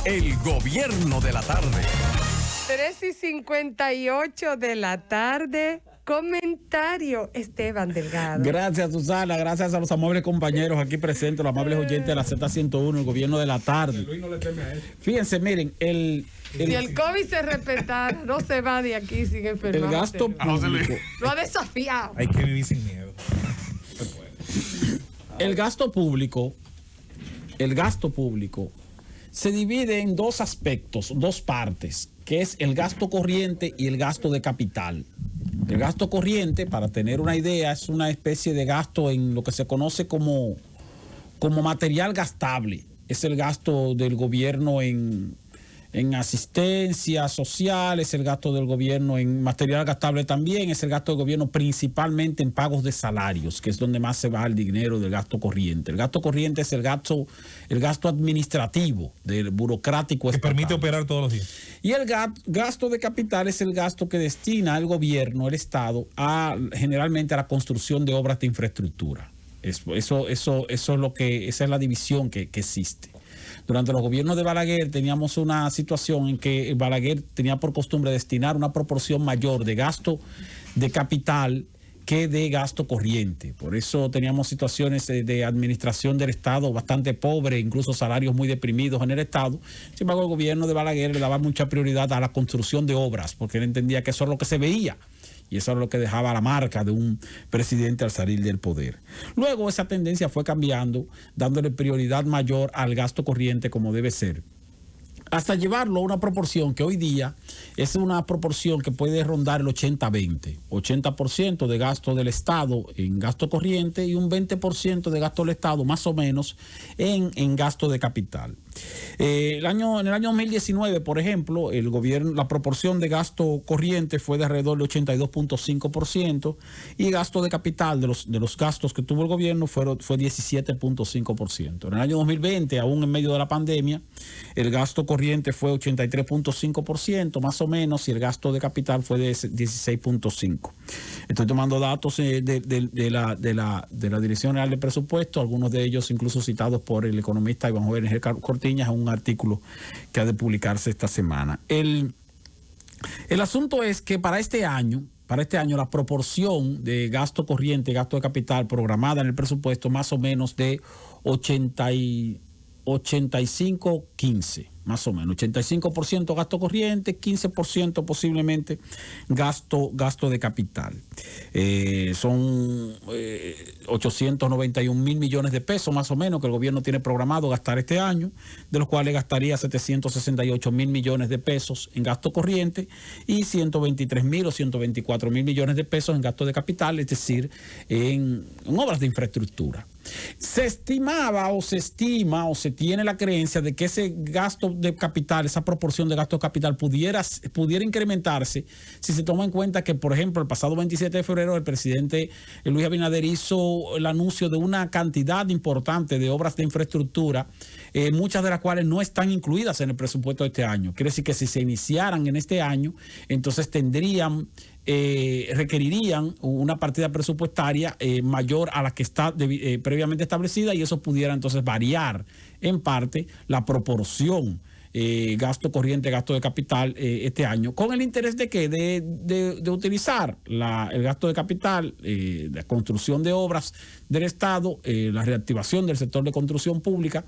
El gobierno de la tarde. 3:58 de la tarde. Comentario, Esteban Delgado. Gracias, Susana. Gracias a los amables compañeros aquí presentes, los amables oyentes de la Z101, el gobierno de la tarde. Luis no le teme a eso. Fíjense, miren, si el COVID se respetara, no se va de aquí sin enfermarse. El gasto público. Lo ha desafiado. Hay que vivir sin miedo. El gasto público se divide en dos aspectos, dos partes, que es el gasto corriente y el gasto de capital. El gasto corriente, para tener una idea, es una especie de gasto en lo que se conoce como material gastable. Es el gasto del gobierno en asistencia social, es el gasto del gobierno en material gastable también, es el gasto del gobierno principalmente en pagos de salarios, que es donde más se va el dinero del gasto corriente. El gasto corriente es el gasto administrativo, del burocrático que estatal. permite operar todos los días. Y el gasto de capital es el gasto que destina el gobierno, el Estado, generalmente a la construcción de obras de infraestructura. Eso es lo que, esa es la división que existe. Durante los gobiernos de Balaguer teníamos una situación en que Balaguer tenía por costumbre destinar una proporción mayor de gasto de capital que de gasto corriente. Por eso teníamos situaciones de administración del Estado bastante pobre, incluso salarios muy deprimidos en el Estado. Sin embargo, el gobierno de Balaguer le daba mucha prioridad a la construcción de obras, porque él entendía que eso era lo que se veía. Y eso era lo que dejaba la marca de un presidente al salir del poder. Luego esa tendencia fue cambiando, dándole prioridad mayor al gasto corriente como debe ser, hasta llevarlo a una proporción que hoy día es una proporción que puede rondar el 80-20. 80% de gasto del Estado en gasto corriente y un 20% de gasto del Estado, más o menos, en gasto de capital. En el año 2019, por ejemplo, el gobierno, la proporción de gasto corriente fue de alrededor del 82.5% y gasto de capital de los gastos que tuvo el gobierno fue 17.5%. En el año 2020, aún en medio de la pandemia, el gasto corriente fue 83.5% más o menos y el gasto de capital fue de 16.5%. Estoy tomando datos de la Dirección General de Presupuesto, algunos de ellos incluso citados por el economista Iván Joven Cortiñas en un artículo que ha de publicarse esta semana. El asunto es que para este año la proporción de gasto corriente y gasto de capital programada en el presupuesto más o menos de 85-15, más o menos. 85% gasto corriente, 15% posiblemente gasto de capital. Son 891 mil millones de pesos más o menos que el gobierno tiene programado gastar este año, de los cuales gastaría 768 mil millones de pesos en gasto corriente y 123 mil o 124 mil millones de pesos en gasto de capital, es decir, en obras de infraestructura. Se estimaba o se estima o se tiene la creencia de que ese gasto de capital, esa proporción de gasto de capital pudiera incrementarse si se toma en cuenta que, por ejemplo, el pasado 27 de febrero el presidente Luis Abinader hizo el anuncio de una cantidad importante de obras de infraestructura, muchas de las cuales no están incluidas en el presupuesto de este año. Quiere decir que si se iniciaran en este año, entonces requerirían una partida presupuestaria mayor a la que está previamente establecida y eso pudiera entonces variar en parte la proporción gasto corriente, gasto de capital este año, con el interés de que de utilizar el gasto de capital, la construcción de obras del Estado, la reactivación del sector de construcción pública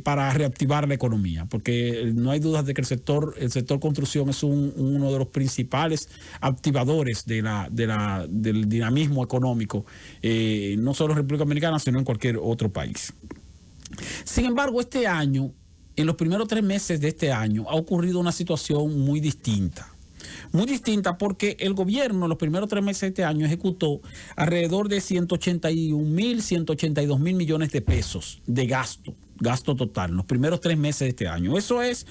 para reactivar la economía, porque no hay dudas de que el sector construcción es uno de los principales activadores del dinamismo económico, no solo en República Dominicana, sino en cualquier otro país. Sin embargo, este año, en los primeros 3 meses de este año, ha ocurrido una situación muy distinta. Muy distinta porque el gobierno en los primeros 3 meses de este año ejecutó alrededor de 182 mil millones de pesos de gasto total en los primeros 3 meses de este año. Eso es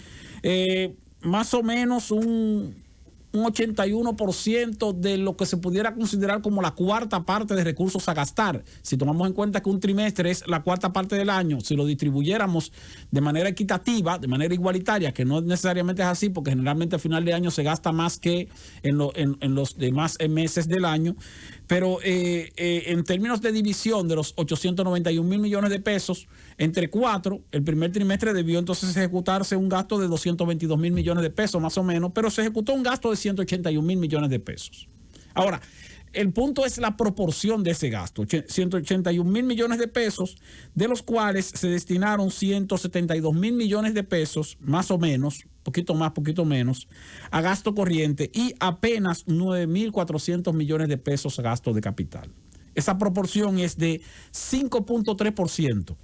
más o menos un 81% de lo que se pudiera considerar como la cuarta parte de recursos a gastar. Si tomamos en cuenta que un trimestre es la cuarta parte del año, si lo distribuyéramos de manera equitativa, de manera igualitaria, que no necesariamente es así, porque generalmente al final de año se gasta más que en los demás meses del año, Pero en términos de división de los 891 mil millones de pesos, entre 4, el primer trimestre debió entonces ejecutarse un gasto de 222 mil millones de pesos, más o menos, pero se ejecutó un gasto de 181 mil millones de pesos. Ahora, el punto es la proporción de ese gasto, 181 mil millones de pesos, de los cuales se destinaron 172 mil millones de pesos, más o menos, poquito más, poquito menos, a gasto corriente y apenas 9.400 millones de pesos a gasto de capital. Esa proporción es de 5.3%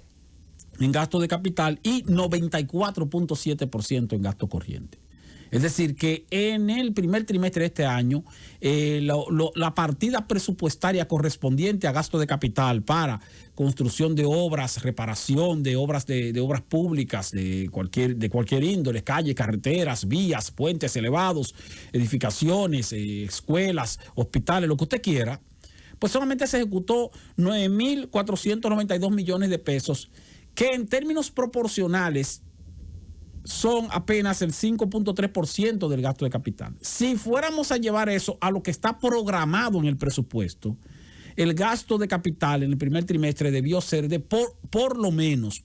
en gasto de capital y 94.7% en gasto corriente. Es decir, que en el primer trimestre de este año, la partida presupuestaria correspondiente a gasto de capital para construcción de obras, reparación de obras de obras públicas de cualquier índole, calles, carreteras, vías, puentes elevados, edificaciones, escuelas, hospitales, lo que usted quiera, pues solamente se ejecutó 9.492 millones de pesos, que en términos proporcionales son apenas el 5.3% del gasto de capital. Si fuéramos a llevar eso a lo que está programado en el presupuesto, el gasto de capital en el primer trimestre debió ser de por lo menos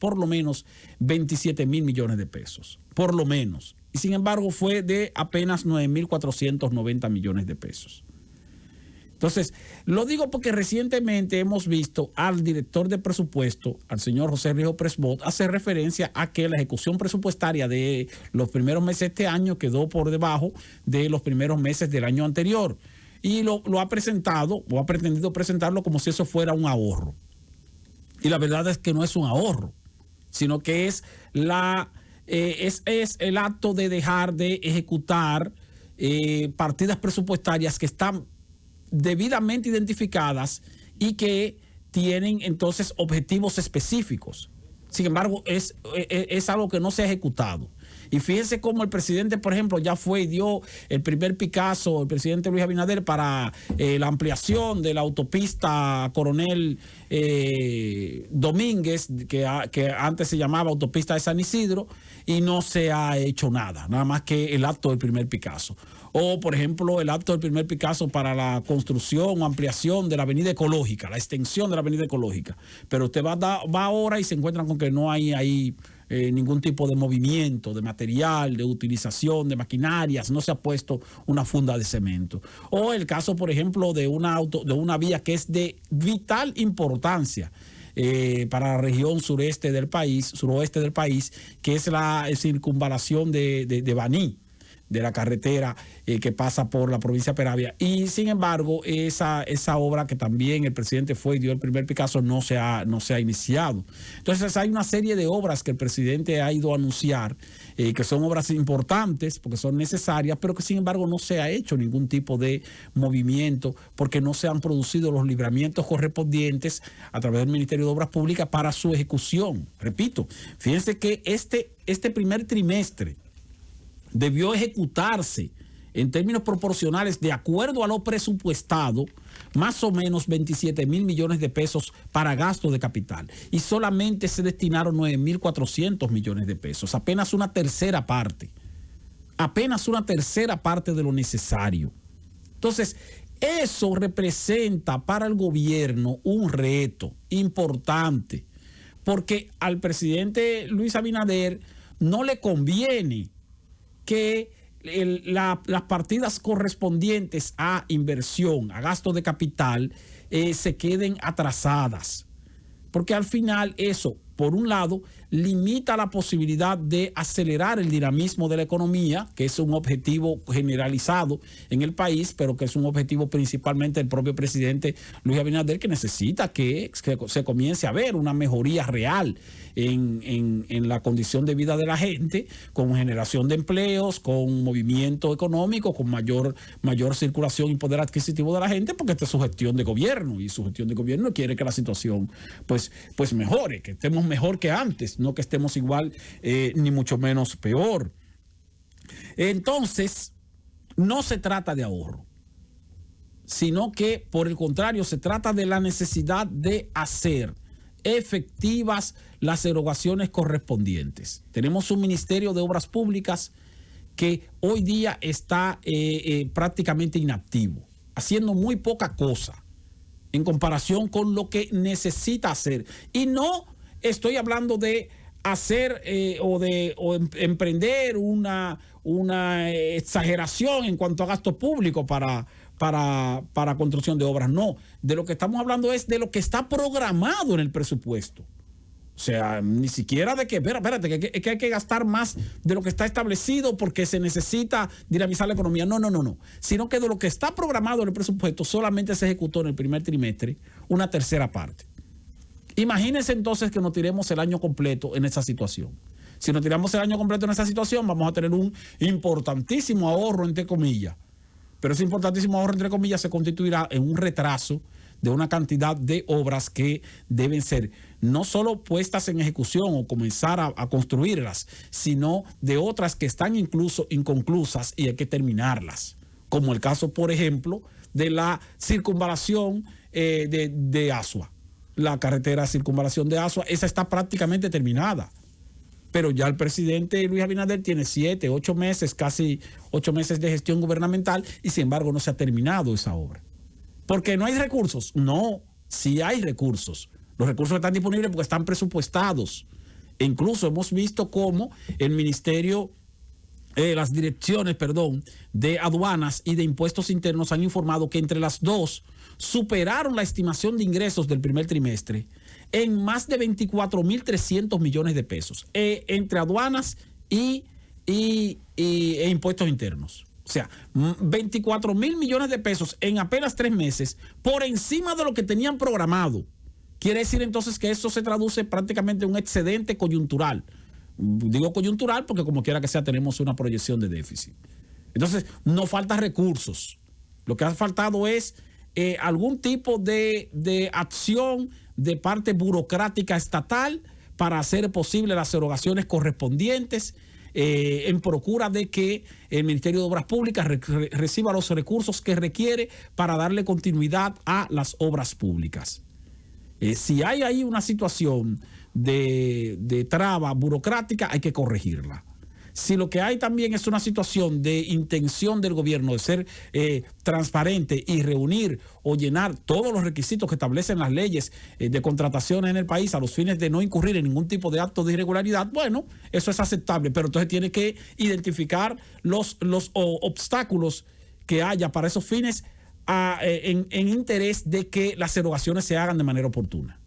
27 mil millones de pesos, por lo menos. Y sin embargo fue de apenas 9.490 millones de pesos. Entonces, lo digo porque recientemente hemos visto al director de presupuesto, al señor José Rijo Presbot, hacer referencia a que la ejecución presupuestaria de los primeros meses de este año quedó por debajo de los primeros meses del año anterior. Y lo ha presentado, o ha pretendido presentarlo como si eso fuera un ahorro. Y la verdad es que no es un ahorro, sino que es el acto de dejar de ejecutar partidas presupuestarias que están debidamente identificadas y que tienen entonces objetivos específicos. Sin embargo, es algo que no se ha ejecutado. Y fíjense cómo el presidente, por ejemplo, ya fue y dio el primer Picasso, el presidente Luis Abinader, para la ampliación de la autopista Coronel Domínguez, que antes se llamaba autopista de San Isidro, y no se ha hecho nada más que el acto del primer Picasso. O, por ejemplo, el acto del primer Picasso para la construcción o ampliación de la avenida ecológica, la extensión de la avenida ecológica. Pero usted va ahora y se encuentran con que no hay ahí ningún tipo de movimiento, de material, de utilización de maquinarias, no se ha puesto una funda de cemento. O el caso, por ejemplo, de una vía que es de vital importancia para la región suroeste del país, que es la circunvalación de Baní, de la carretera que pasa por la provincia de Peravia. Y sin embargo, esa obra que también el presidente fue y dio el primer Picasso no se ha iniciado. Entonces hay una serie de obras que el presidente ha ido a anunciar, que son obras importantes porque son necesarias, pero que sin embargo no se ha hecho ningún tipo de movimiento porque no se han producido los libramientos correspondientes a través del Ministerio de Obras Públicas para su ejecución. Repito, fíjense que este primer trimestre debió ejecutarse en términos proporcionales, de acuerdo a lo presupuestado, más o menos 27 mil millones de pesos para gasto de capital. Y solamente se destinaron 9.400 millones de pesos, apenas una tercera parte de lo necesario. Entonces, eso representa para el gobierno un reto importante, porque al presidente Luis Abinader no le conviene que las partidas correspondientes a inversión, a gasto de capital, se queden atrasadas. Porque al final eso, por un lado, limita la posibilidad de acelerar el dinamismo de la economía, que es un objetivo generalizado en el país, pero que es un objetivo principalmente del propio presidente Luis Abinader, que necesita que se comience a ver una mejoría real en la condición de vida de la gente, con generación de empleos, con movimiento económico, con mayor circulación y poder adquisitivo de la gente, porque esta es su gestión de gobierno, y su gestión de gobierno quiere que la situación pues mejore, que estemos mejor que antes, no que estemos igual ni mucho menos peor. Entonces, no se trata de ahorro, sino que por el contrario se trata de la necesidad de hacer efectivas las erogaciones correspondientes. Tenemos un Ministerio de Obras Públicas que hoy día está prácticamente inactivo, haciendo muy poca cosa. en comparación con lo que necesita hacer. Y no estoy hablando de hacer emprender una exageración en cuanto a gasto público para construcción de obras. No, de lo que estamos hablando es de lo que está programado en el presupuesto. O sea, ni siquiera de que, espérate, que hay que gastar más de lo que está establecido porque se necesita dinamizar la economía. No. Sino que de lo que está programado en el presupuesto solamente se ejecutó en el primer trimestre una tercera parte. Imagínense entonces que nos tiremos el año completo en esa situación. Si nos tiramos el año completo en esa situación, vamos a tener un importantísimo ahorro, entre comillas. Pero ese importantísimo ahorro, entre comillas, se constituirá en un retraso de una cantidad de obras que deben ser no solo puestas en ejecución o comenzar a construirlas, sino de otras que están incluso inconclusas y hay que terminarlas. Como el caso, por ejemplo, de la circunvalación de Asua. La carretera circunvalación de Asua, esa está prácticamente terminada. Pero ya el presidente Luis Abinader tiene 7, 8 meses, casi 8 meses de gestión gubernamental y sin embargo no se ha terminado esa obra. ¿Porque no hay recursos? No, sí hay recursos. Los recursos están disponibles porque están presupuestados. E incluso hemos visto cómo el ministerio, las direcciones, de aduanas y de impuestos internos han informado que entre las dos superaron la estimación de ingresos del primer trimestre en más de 24.300 millones de pesos entre aduanas e impuestos internos. O sea, 24.000 millones de pesos en apenas 3 meses por encima de lo que tenían programado. Quiere decir entonces que eso se traduce prácticamente en un excedente coyuntural. Digo coyuntural porque como quiera que sea tenemos una proyección de déficit. Entonces, no faltan recursos. Lo que ha faltado es algún tipo de acción de parte burocrática estatal para hacer posible las erogaciones correspondientes en procura de que el Ministerio de Obras Públicas reciba los recursos que requiere para darle continuidad a las obras públicas. Si hay ahí una situación de traba burocrática, hay que corregirla. Si lo que hay también es una situación de intención del gobierno de ser transparente y reunir o llenar todos los requisitos que establecen las leyes de contrataciones en el país a los fines de no incurrir en ningún tipo de acto de irregularidad, bueno, eso es aceptable, pero entonces tiene que identificar los obstáculos que haya para esos fines en interés de que las erogaciones se hagan de manera oportuna.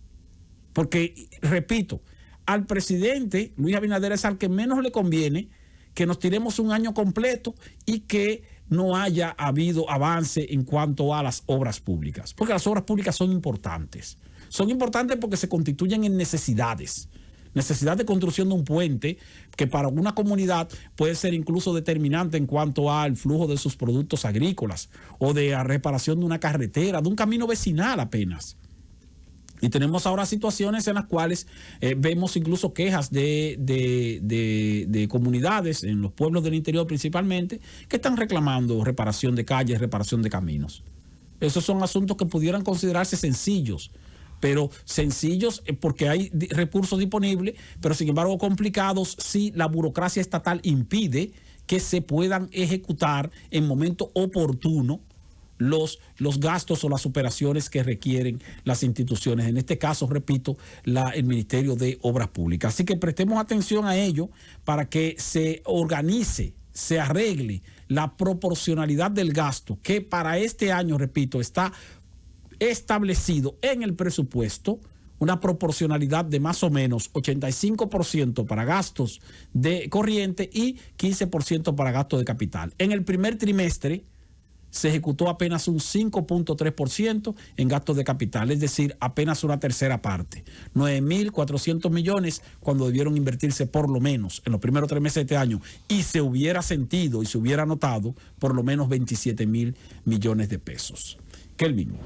Porque, repito, al presidente Luis Abinader es al que menos le conviene que nos tiremos un año completo y que no haya habido avance en cuanto a las obras públicas. Porque las obras públicas son importantes. Son importantes porque se constituyen en necesidades. Necesidad de construcción de un puente que para una comunidad puede ser incluso determinante en cuanto al flujo de sus productos agrícolas o de la reparación de una carretera, de un camino vecinal apenas. Y tenemos ahora situaciones en las cuales vemos incluso quejas de comunidades en los pueblos del interior principalmente que están reclamando reparación de calles, reparación de caminos. Esos son asuntos que pudieran considerarse sencillos, pero sencillos porque hay recursos disponibles, pero sin embargo complicados si la burocracia estatal impide que se puedan ejecutar en momento oportuno los gastos o las operaciones que requieren las instituciones. En este caso, repito, el Ministerio de Obras Públicas. Así que prestemos atención a ello para que se organice, se arregle la proporcionalidad del gasto que para este año, repito, está establecido en el presupuesto, una proporcionalidad de más o menos 85% para gastos de corriente y 15% para gastos de capital. En el primer trimestre se ejecutó apenas un 5.3% en gastos de capital, es decir, apenas una tercera parte. 9.400 millones cuando debieron invertirse por lo menos en los primeros 3 meses de este año y se hubiera sentido y se hubiera notado por lo menos 27.000 millones de pesos. Kelvin.